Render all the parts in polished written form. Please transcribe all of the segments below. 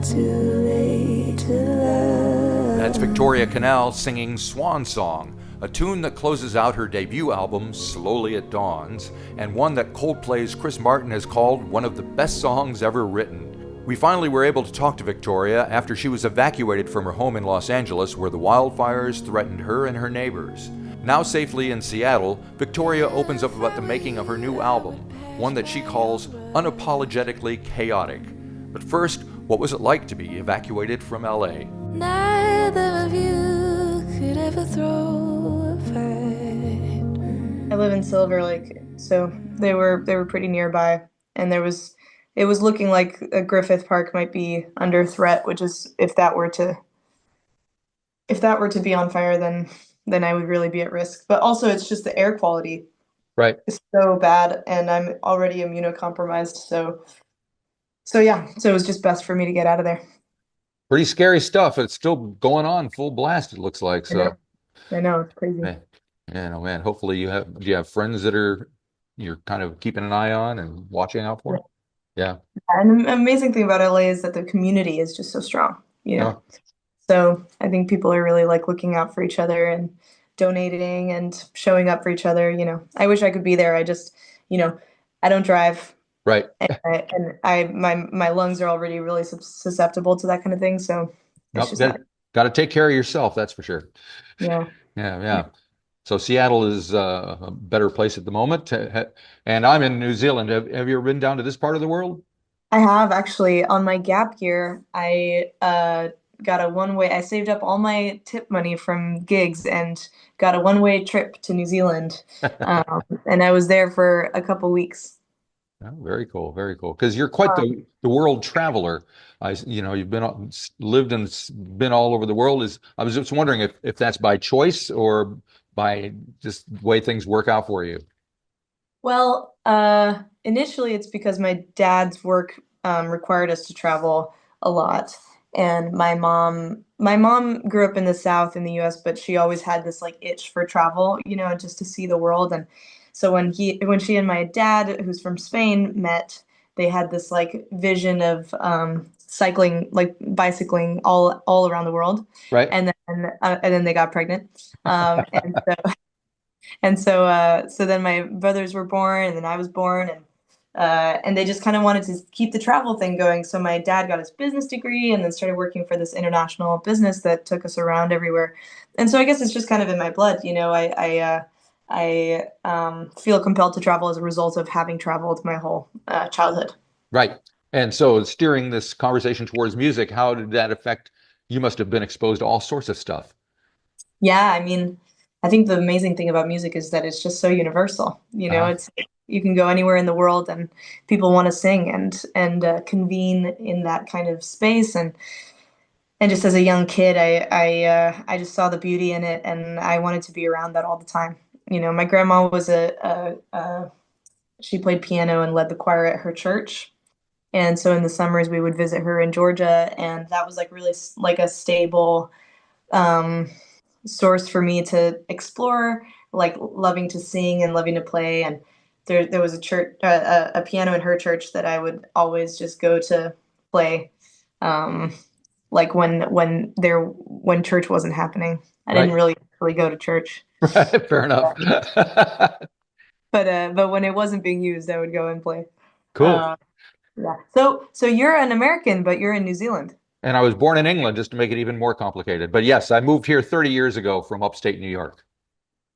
too late to love. That's Victoria Canal singing Swan Song, a tune that closes out her debut album, Slowly It Dawns, and one that Coldplay's Chris Martin has called one of the best songs ever written. We finally were able to talk to Victoria after she was evacuated from her home in Los Angeles where the wildfires threatened her and her neighbors. Now safely in Seattle, Victoria opens up about the making of her new album, one that she calls unapologetically chaotic. But first, what was it like to be evacuated from LA? Neither of you could ever throw a fight. I live in Silver Lake, so they were pretty nearby, and it was looking like a Griffith Park might be under threat, which is if that were to be on fire, then I would really be at risk. But also, it's just the air quality Right. is so bad, and I'm already immunocompromised, so yeah, so it was just best for me to get out of there. Pretty scary stuff. It's still going on full blast, it looks like. So, I know, it's crazy. man, man, oh man. Hopefully do you have friends that you're kind of keeping an eye on and watching out for? Yeah. And the amazing thing about LA is that the community is just so strong, you know. Oh, So I think people are really like looking out for each other and donating and showing up for each other, you know. I wish I could be there. I just, you know, I don't drive, right. and my lungs are already really susceptible to that kind of thing. So it's just Got to take care of yourself, that's for sure. yeah. Yeah. So Seattle is a better place at the moment. And I'm in New Zealand. Have you ever been down to this part of the world? I have actually on my gap year, I got a one-way. I saved up all my tip money from gigs and got a one-way trip to New Zealand, and I was there for a couple weeks. Oh, very cool, very cool. Because you're quite the world traveler. You've lived and been all over the world. I was just wondering if that's by choice or by just the way things work out for you. Well, initially it's because my dad's work required us to travel a lot. And my mom grew up in the South in the US, but she always had this like itch for travel, you know, just to see the world. And so when she and my dad, who's from Spain, met, they had this like vision of cycling, like bicycling all around the world. Right. And then they got pregnant. So then my brothers were born, and then I was born, and they just kind of wanted to keep the travel thing going. So my dad got his business degree and then started working for this international business that took us around everywhere. And so I guess it's just kind of in my blood, you know. I feel compelled to travel as a result of having traveled my whole childhood. Right. And so steering this conversation towards music, how did that affect? You must have been exposed to all sorts of stuff. Yeah, I mean, I think the amazing thing about music is that it's just so universal. You know, it's you can go anywhere in the world and people want to sing and convene in that kind of space. And just as a young kid, I just saw the beauty in it, and I wanted to be around that all the time. You know, my grandma was she played piano and led the choir at her church. And so in the summers we would visit her in Georgia, and that was like really like a stable source for me to explore, like loving to sing and loving to play. And there was a church, a piano in her church that I would always just go to play, like when church wasn't happening. I didn't really go to church. Right, fair enough. But when it wasn't being used, I would go and play. Cool. Yeah. So you're an American, but you're in New Zealand. And I was born in England, just to make it even more complicated. But yes, I moved here 30 years ago from upstate New York.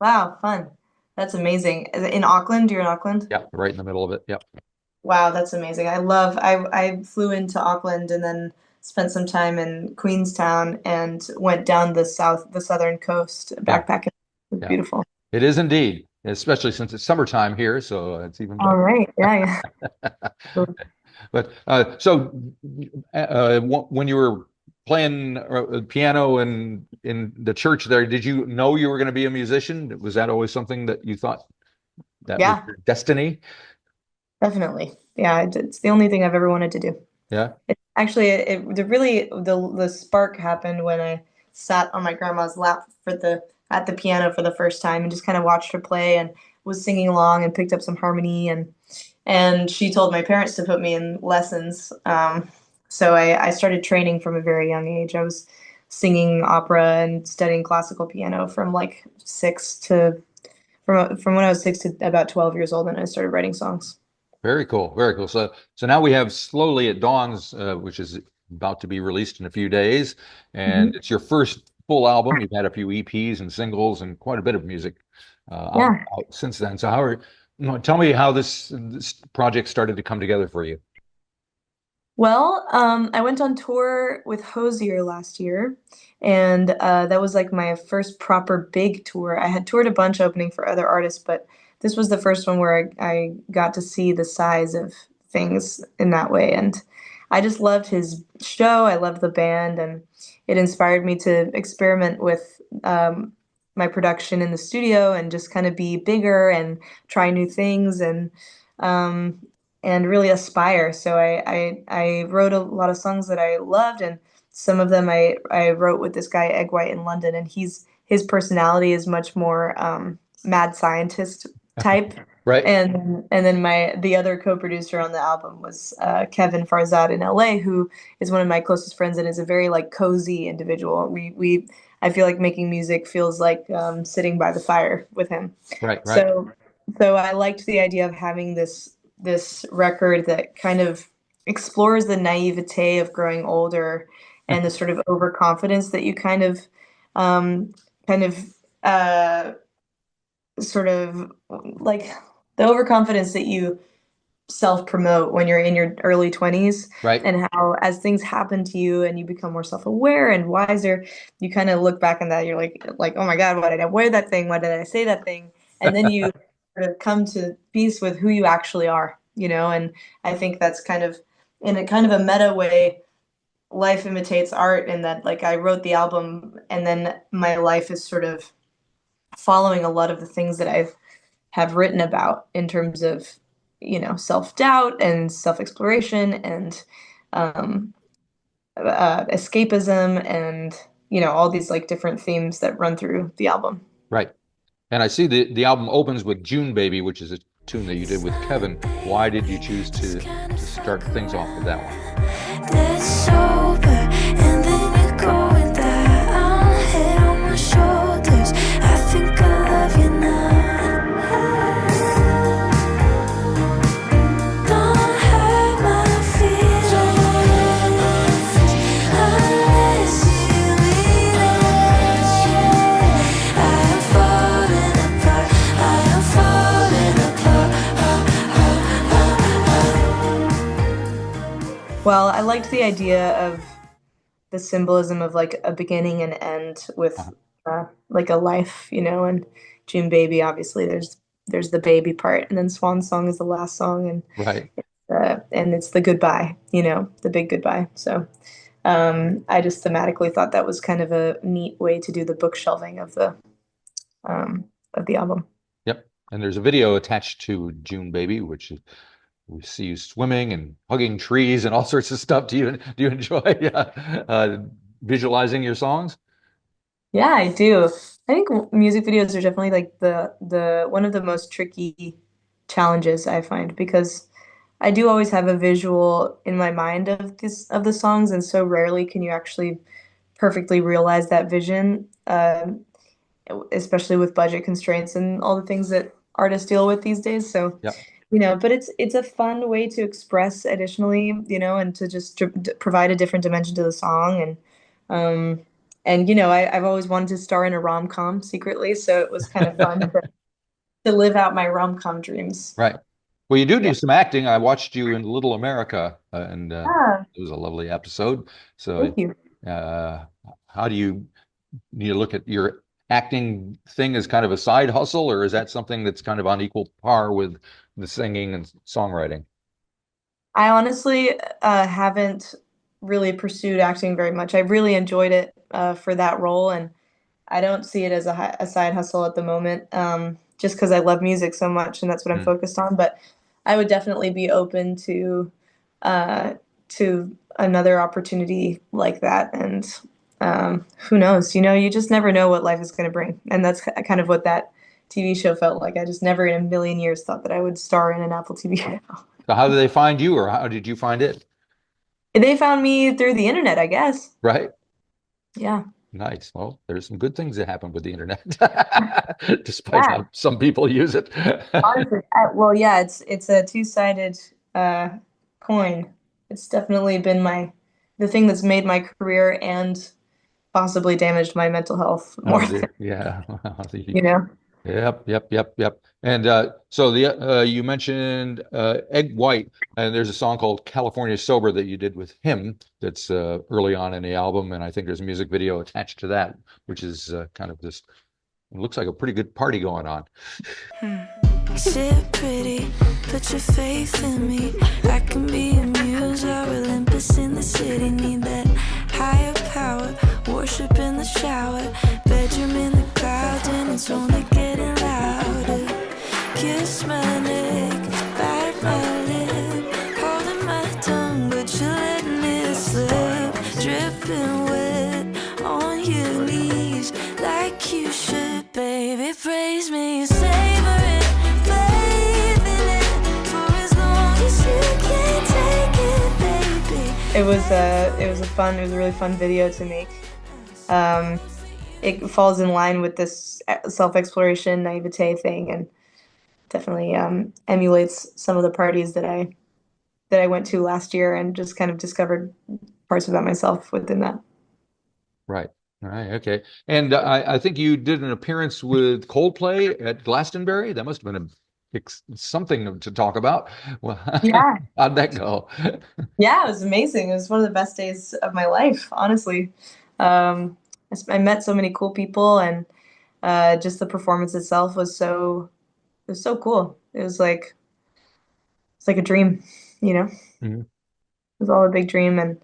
Wow, fun. That's amazing. Is it in Auckland? You're in Auckland? Yeah, right in the middle of it. Yep. Wow, that's amazing. I flew into Auckland and then spent some time in Queenstown and went down the southern coast backpacking. It was beautiful. It is indeed, especially since it's summertime here, so it's even better. All right. Yeah. But so when you were playing piano in the church there, did you know you were going to be a musician? Was that always something that you thought that was your destiny? Definitely. Yeah, it's the only thing I've ever wanted to do. Yeah. The spark happened when I sat on my grandma's lap at the piano for the first time and just kind of watched her play and was singing along and picked up some harmony, and she told my parents to put me in lessons. So I started training from a very young age. I was singing opera and studying classical piano from like from when I was 6 to about 12 years old, and I started writing songs. Very cool. Very cool. So now we have Slowly It Dawns, which is about to be released in a few days, and Mhm. it's your first full album. You've had a few EPs and singles and quite a bit of music Yeah. out since then. So tell me how this project started to come together for you. Well, I went on tour with Hozier last year, and that was like my first proper big tour. I had toured a bunch opening for other artists, but this was the first one where I got to see the size of things in that way. And I just loved his show. I loved the band, and it inspired me to experiment with my production in the studio and just kind of be bigger and try new things um, and really aspire. So I wrote a lot of songs that I loved, and some of them I wrote with this guy Egg White in London, and his personality is much more mad scientist type. Right. And then the other co-producer on the album was Kevin Farzad in LA, who is one of my closest friends and is a very like cozy individual. We I feel like making music feels like sitting by the fire with him. Right. Right. So so I liked the idea of having this record that kind of explores the naivete of growing older and the sort of overconfidence that you um, kind of uh, sort of like the overconfidence that you self-promote when you're in your early 20s, Right. and how as things happen to you and you become more self-aware and wiser, you kind of look back on that, you're like, oh my God, why did I wear that thing? Why did I say that thing? And then you sort of come to peace with who you actually are, and I think that's kind of in a kind of a meta way, life imitates art, in that like I wrote the album and then my life is sort of following a lot of the things that I've have written about in terms of self-doubt and self-exploration and um, escapism and all these like different themes that run through the album. Right. And I see the album opens with June Baby, which is a tune that you did with Kevin. Why did you choose to start things off with that one? Let's sober, and then you go with that head on my shoulders. I think I love you now. Don't hurt my feelings unless you mean it. I am falling apart. I am falling apart. Well, I liked the idea of the symbolism of like a beginning and end with like a life, and June Baby, obviously there's the baby part, and then Swan Song is the last song, Right. and it's the goodbye, the big goodbye. So I just thematically thought that was kind of a neat way to do the bookshelving of the album. Yep. And there's a video attached to June Baby, which we see you swimming and hugging trees and all sorts of stuff. Do you enjoy visualizing your songs? Yeah, I do. I think music videos are definitely like the one of the most tricky challenges I find, because I do always have a visual in my mind of the songs, and so rarely can you actually perfectly realize that vision, especially with budget constraints and all the things that artists deal with these days. So, Yep. but it's a fun way to express additionally, and to just provide a different dimension to the song, um, and I've always wanted to star in a rom-com secretly, so it was kind of fun to live out my rom-com dreams. Right. Well, you do Yeah. some acting. I watched you in Little America, and Ah, it was a lovely episode. So, thank you. uh, how do you look at your acting thing as kind of a side hustle, or is that something that's kind of on equal par with the singing and songwriting? I honestly haven't really pursued acting very much. I really enjoyed it for that role, and I don't see it as a side hustle at the moment, just because I love music so much and that's what I'm Mm. focused on. But I would definitely be open uh, to another opportunity like that. And who knows? You just never know what life is going to bring, and that's kind of what that TV show felt like. I just never in a million years thought that I would star in an Apple TV show. So how did they find you, or how did you find it? They found me through the internet, I guess. Right? Yeah. Nice. Well, there's some good things that happen with the internet, despite Yeah. how some people use it. Honestly, well, yeah, it's a two-sided uh coin. It's definitely been the thing that's made my career and possibly damaged my mental health more Oh than, dear. Yeah. you know. Yep. And so the you mentioned Egg White, and there's a song called California Sober that you did with him that's early on in the album, and I think there's a music video attached to that, which is kind of this, it looks like a pretty good party going on. Sit pretty, put your faith in me. I can be a muse or Olympus in the city. Need that higher power, worship in the shower, bedroom in the clouds, and it's only getting louder. Kiss my neck, bite my lip, holding my tongue, but you're letting it slip. Dripping wet on your knees, like you should, baby. Praise me, savor it. It was a really fun video to make. Um, it falls in line with this self-exploration, naivete thing, and definitely emulates some of the parties that I went to last year and just kind of discovered parts about myself within that. Right. All right. Okay. And I think you did an appearance with Coldplay at Glastonbury. That must have been something to talk about. Well, Yeah. how'd that go? Yeah, it was amazing. It was one of the best days of my life, honestly. I met so many cool people, and just the performance itself it was so cool. It's like a dream, you know? It Mhm. was all a big dream, and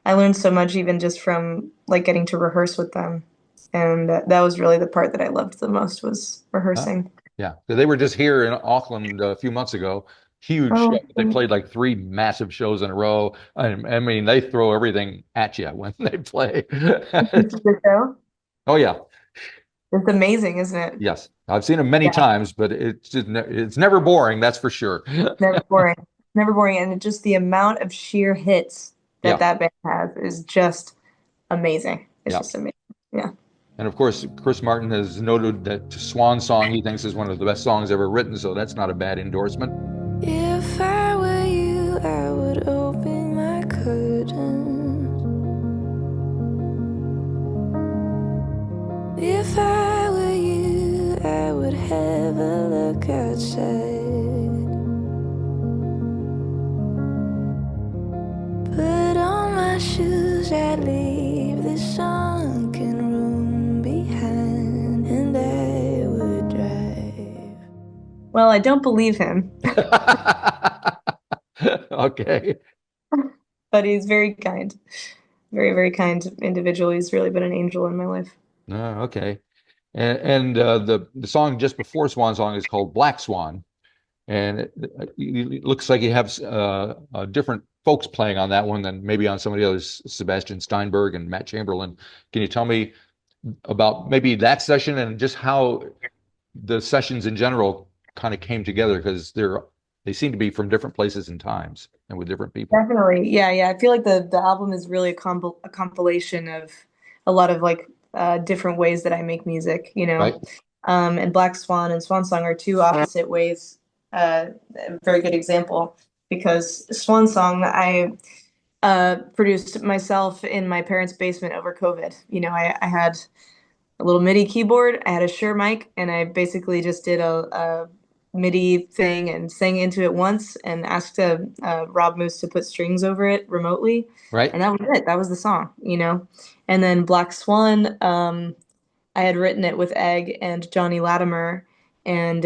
I learned so much even just from like getting to rehearse with them. And that was really the part that I loved the most was Ah, rehearsing. yeah. So they were just here in Auckland a few months ago. Huge show. Oh, They played like three massive shows in a row. I mean, they throw everything at you when they play. this is the show. Oh yeah. It's amazing, isn't it? Yes. I've seen them many Yeah, times, but it's never boring, that's for sure. never boring. Never boring. And just the amount of sheer hits that Yeah. that band has is just amazing. It's Yeah. just amazing. Yeah. And of course, Chris Martin has noted that Swan Song he thinks is one of the best songs ever written, so that's not a bad endorsement. If I were you, I would open my curtains. If I were you, I would have a look outside. Put on my shoes, I'd leave this sunken room behind, and I would drive. Well, I don't believe him, Okay. but he's very kind. Very, very kind individual. He's really been an angel in my life. Okay. And the song just before Swan Song is called Black Swan, and it looks like you have different folks playing on that one than maybe on some of the others, Sebastian Steinberg and Matt Chamberlain. Can you tell me about maybe that session and just how the sessions in general kind of came together? Because they seem to be from different places and times and with different people. Definitely. Yeah, yeah. I feel like the album is really a compilation of a lot of like different ways that I make music, you know. Right? And Black Swan and Swan Song are two opposite ways. A very good example because Swan Song I produced myself in my parents' basement over COVID. You know, I had a little MIDI keyboard, I had a Shure mic, and I basically just did a MIDI thing and sang into it once and asked Rob Moose to put strings over it remotely. Right? And that was it. That was the song, you know? And then Black Swan, I had written it with Egg and Johnny Latimer. And,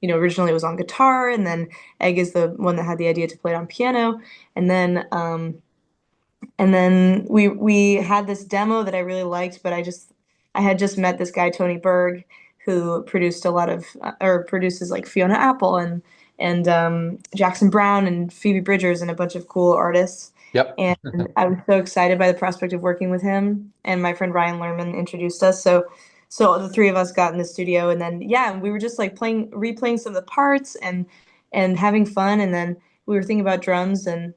you know, originally it was on guitar, and then Egg is the one that had the idea to play it on piano. And then we had this demo that I really liked, but I had just met this guy Tony Berg who produced a lot of or produces like Fiona Apple and Jackson Brown and Phoebe Bridgers and a bunch of cool artists. Yep. And I was so excited by the prospect of working with him. And my friend Ryan Lerman introduced us. So the three of us got in the studio, and then yeah, we were just like replaying some of the parts and having fun. And then we were thinking about drums, and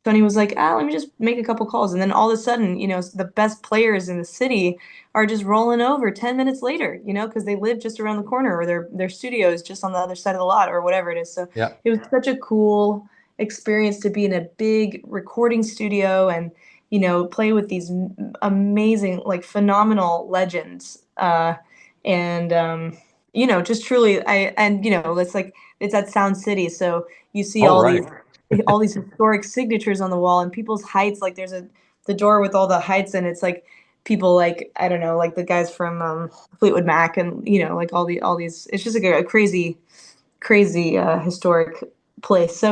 So he was like, ah, let me just make a couple calls. And then all of a sudden, the best players in the city are just rolling over 10 minutes later, because they live just around the corner or their studio is just on the other side of the lot or whatever it is. So Yeah. it was such a cool experience to be in a big recording studio and, play with these amazing, like phenomenal legends. And, just truly, it's at Sound City. So you see Oh, right. all these historic signatures on the wall and people's heights. Like there's the door with all the heights, and it's like people like I don't know, like the guys from Fleetwood Mac, and like all these. It's just like a crazy historic place.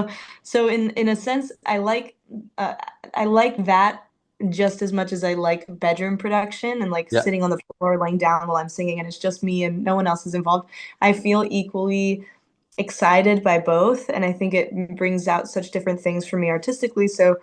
So in a sense, uh, I like that just as much as I like bedroom production and like Yeah. sitting on the floor, laying down while I'm singing, and it's just me and no one else is involved. I feel equally excited by both, and I think it brings out such different things for me artistically. So,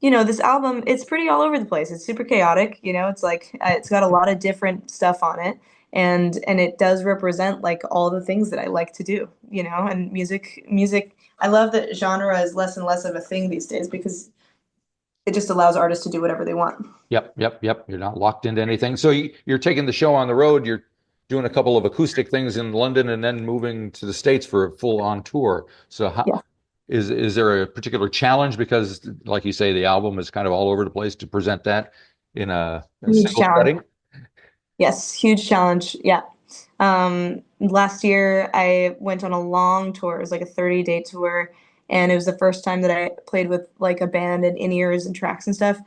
this album, it's pretty all over the place. It's super chaotic, it's like it's got a lot of different stuff on it, and it does represent like all the things that I like to do, and music. I love that genre is less and less of a thing these days because it just allows artists to do whatever they want. Yep, yep, yep. You're not locked into anything. So you're taking the show on the road. You're doing a couple of acoustic things in London and then moving to the States for a full-on tour. So how Yeah. is there a particular challenge because, like you say, the album is kind of all over the place to present that in a Huge single challenge. setting? Yes, huge challenge. Yeah. Last year I went on a long tour. It was like a 30-day tour, and it was the first time that I played with like a band and in-ears and tracks and stuff.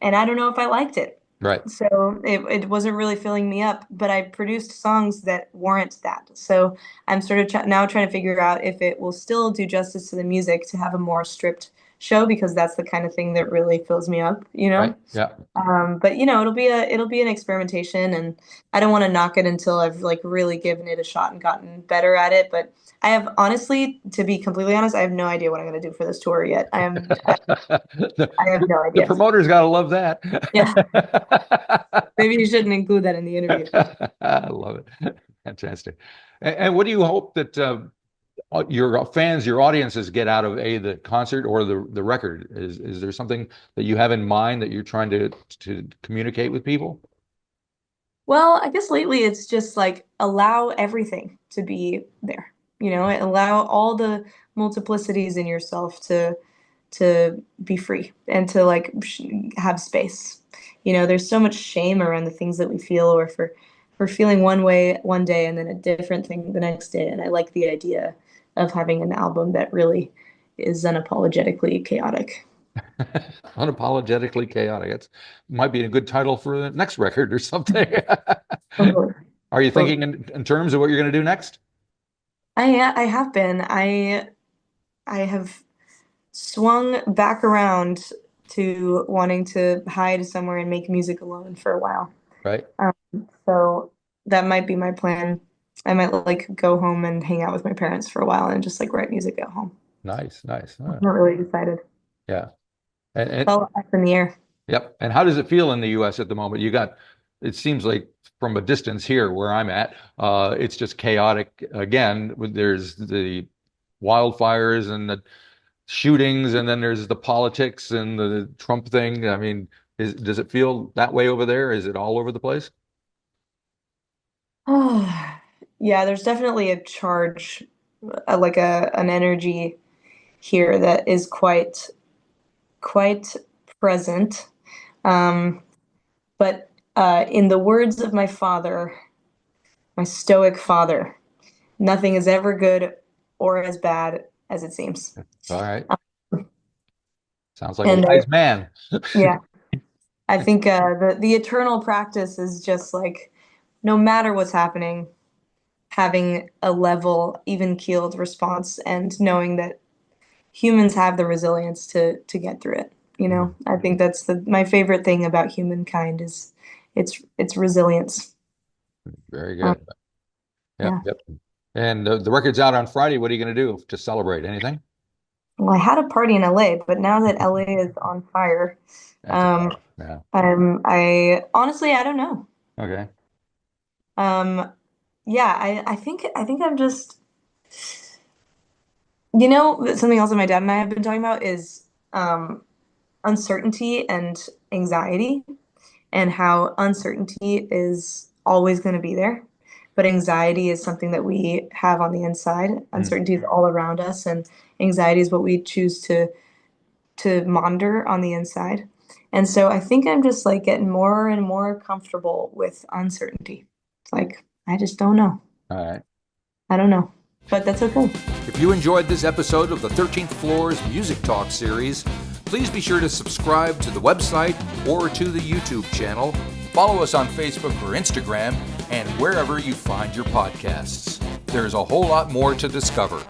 And I don't know if I liked it. Right. So it wasn't really filling me up, but I produced songs that warrant that. So I'm sort of now trying to figure out if it will still do justice to the music to have a more stripped show because that's the kind of thing that really fills me up, Right. Yeah. but it'll be an experimentation, and I don't want to knock it until I've like really given it a shot and gotten better at it. But I have honestly, to be completely honest, I have no idea what I'm going to do for this tour yet. The, I have no the idea. promoter's got to love that. Yeah, maybe you shouldn't include that in the interview. I love it. Fantastic. And what do you hope that your fans, your audiences get out of the concert or the record? Is there something that you have in mind that you're trying to communicate with people? Well, I guess lately it's just like allow everything to be there. Allow all the multiplicities in yourself to be free and to like have space. There's so much shame around the things that we feel, or for feeling one way one day and then a different thing the next day. And I like the idea of having an album that really is unapologetically chaotic. Unapologetically chaotic. It might be a good title for the next record or something. Totally. Are you Totally. thinking in terms of what you're going to do next? I have been. I have swung back around to wanting to hide somewhere and make music alone for a while. Right. So that might be my plan. I might like go home and hang out with my parents for a while and just like write music at home. Nice, nice. I'm not really decided. Yeah. And Well, up in the air. yep. And how does it feel in the US at the moment? It seems like from a distance here where I'm at, it's just chaotic again. There's the wildfires and the shootings, and then there's the politics and the Trump thing. I mean, does it feel that way over there? Is it all over the place? Oh, yeah, there's definitely a charge, like an energy here that is quite present. Um, but in the words of my father, my stoic father, nothing is ever good or as bad as it seems. All right. Sounds like a And wise man. yeah, I think the eternal practice is just like no matter what's happening, having a level, even keeled response, and knowing that humans have the resilience to get through it. I think that's my favorite thing about humankind is it's resilience. Very Um, good. Yep, yeah. yep. And the record's out on Friday. What are you going to do to celebrate? Anything? Well, I had a party in LA, but now that LA is on fire, That's a um, problem. Yeah. I honestly I don't know. Okay. Um, yeah, I think I'm just something else that my dad and I have been talking about is uncertainty and anxiety, and how uncertainty is always going to be there. But anxiety is something that we have on the inside. Uncertainty is all around us, and anxiety is what we choose to monitor on the inside. And so I think I'm just like getting more and more comfortable with uncertainty. It's like, I just don't know. All right. I don't know, but that's okay. If you enjoyed this episode of the 13th Floor's Music Talk series, please be sure to subscribe to the website or to the YouTube channel. Follow us on Facebook or Instagram and wherever you find your podcasts. There's a whole lot more to discover.